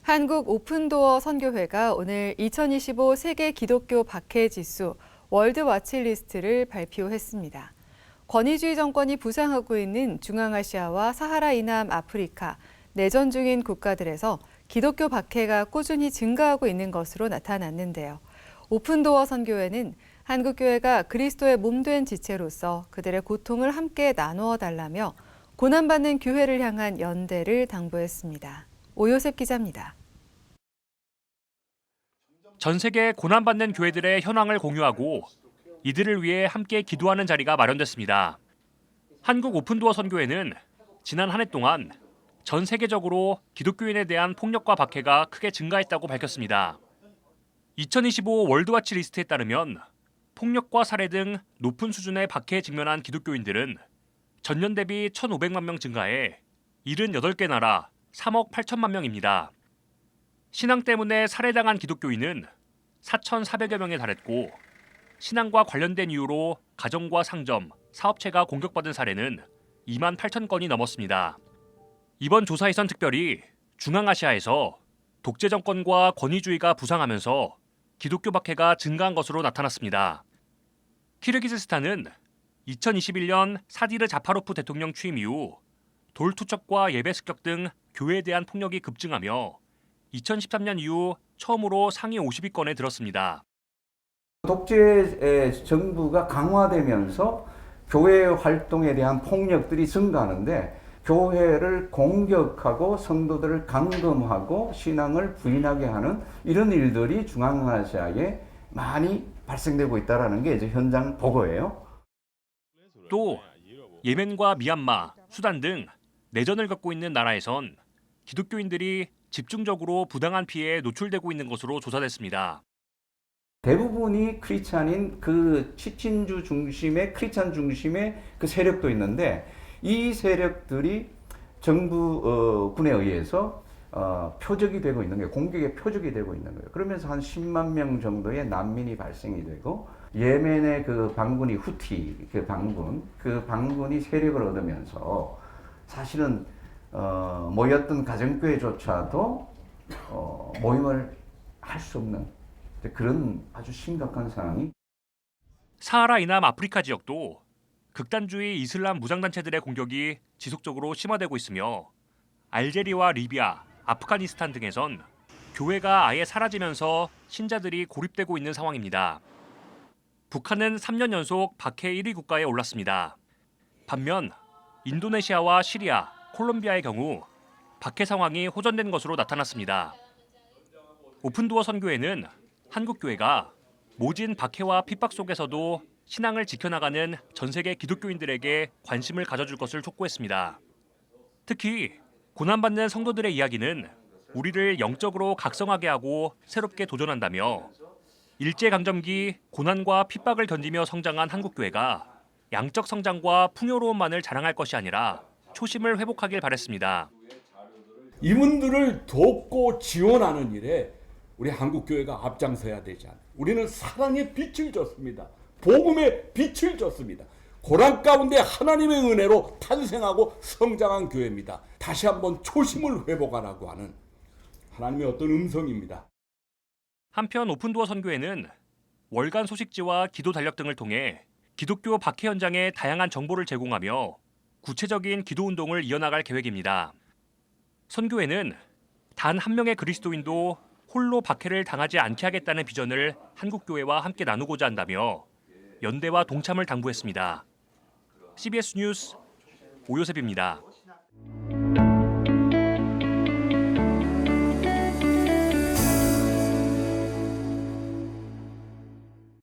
한국 오픈도어 선교회가 오늘 2025 세계 기독교 박해 지수 월드 와치리스트를 발표했습니다. 권위주의 정권이 부상하고 있는 중앙아시아와 사하라 이남 아프리카, 내전 중인 국가들에서 기독교 박해가 꾸준히 증가하고 있는 것으로 나타났는데요. 오픈도어 선교회는 한국교회가 그리스도의 몸된 지체로서 그들의 고통을 함께 나누어 달라며 고난받는 교회를 향한 연대를 당부했습니다. 오요셉 기자입니다. 전 세계 고난받는 교회들의 현황을 공유하고 이들을 위해 함께 기도하는 자리가 마련됐습니다. 한국 오픈도어 선교회는 지난 한 해 동안 전 세계적으로 기독교인에 대한 폭력과 박해가 크게 증가했다고 밝혔습니다. 2025 월드와치 리스트에 따르면 폭력과 살해 등 높은 수준의 박해에 직면한 기독교인들은 전년 대비 1,500만 명 증가해 78개 나라 3억 8천만 명입니다. 신앙 때문에 살해당한 기독교인은 4,400여 명에 달했고 신앙과 관련된 이유로 가정과 상점, 사업체가 공격받은 사례는 2만 8천 건이 넘었습니다. 이번 조사에선 특별히 중앙아시아에서 독재 정권과 권위주의가 부상하면서 기독교 박해가 증가한 것으로 나타났습니다. 키르기즈스탄은 2021년 사디르 자파로프 대통령 취임 이후 돌 투척과 예배 습격 등 교회에 대한 폭력이 급증하며 2013년 이후 처음으로 상위 50위권에 들었습니다. 독재 정부가 강화되면서 교회 활동에 대한 폭력들이 증가하는데 교회를 공격하고 성도들을 감금하고 신앙을 부인하게 하는 이런 일들이 중앙아시아에 많이 발생되고 있다는 게 이제 현장 보고예요. 또 예멘과 미얀마, 수단 등 내전을 겪고 있는 나라에선 기독교인들이 집중적으로 부당한 피해에 노출되고 있는 것으로 조사됐습니다. 대부분이 크리스찬인 그 치친주 중심의 크리스찬 중심의 그 세력도 있는데 이 세력들이 정부 군에 의해서 표적이 되고 있는 거예요. 공격의 표적이 되고 있는 거예요. 그러면서 한 10만 명 정도의 난민이 발생이 되고 예멘의 그 반군이 후티 그 반군이 세력을 얻으면서 사실은 모였던 가정교회조차도 모임을 할 수 없는 그런 아주 심각한 상황이. 사하라 이남 아프리카 지역도 극단주의 이슬람 무장단체들의 공격이 지속적으로 심화되고 있으며 알제리와 리비아, 아프가니스탄 등에선 교회가 아예 사라지면서 신자들이 고립되고 있는 상황입니다. 북한은 3년 연속 박해 1위 국가에 올랐습니다. 반면 인도네시아와 시리아, 콜롬비아의 경우 박해 상황이 호전된 것으로 나타났습니다. 오픈도어 선교회는 한국 교회가 모진 박해와 핍박 속에서도 신앙을 지켜나가는 전 세계 기독교인들에게 관심을 가져줄 것을 촉구했습니다. 특히 고난받는 성도들의 이야기는 우리를 영적으로 각성하게 하고 새롭게 도전한다며 일제강점기 고난과 핍박을 견디며 성장한 한국교회가 양적 성장과 풍요로움만을 자랑할 것이 아니라 초심을 회복하길 바랬습니다. 이분들을 돕고 지원하는 일에 우리 한국교회가 앞장서야 되지 않아요. 우리는 사랑의 빛을 줬습니다. 복음의 빛을 줬습니다. 고난 가운데 하나님의 은혜로 탄생하고 성장한 교회입니다. 다시 한번 초심을 회복하라고 하는 하나님의 어떤 음성입니다. 한편 오픈도어 선교회는 월간 소식지와 기도 달력 등을 통해 기독교 박해 현장의 다양한 정보를 제공하며 구체적인 기도 운동을 이어나갈 계획입니다. 선교회는 단 한 명의 그리스도인도 홀로 박해를 당하지 않게 하겠다는 비전을 한국교회와 함께 나누고자 한다며 연대와 동참을 당부했습니다. CBS 뉴스 오요셉입니다.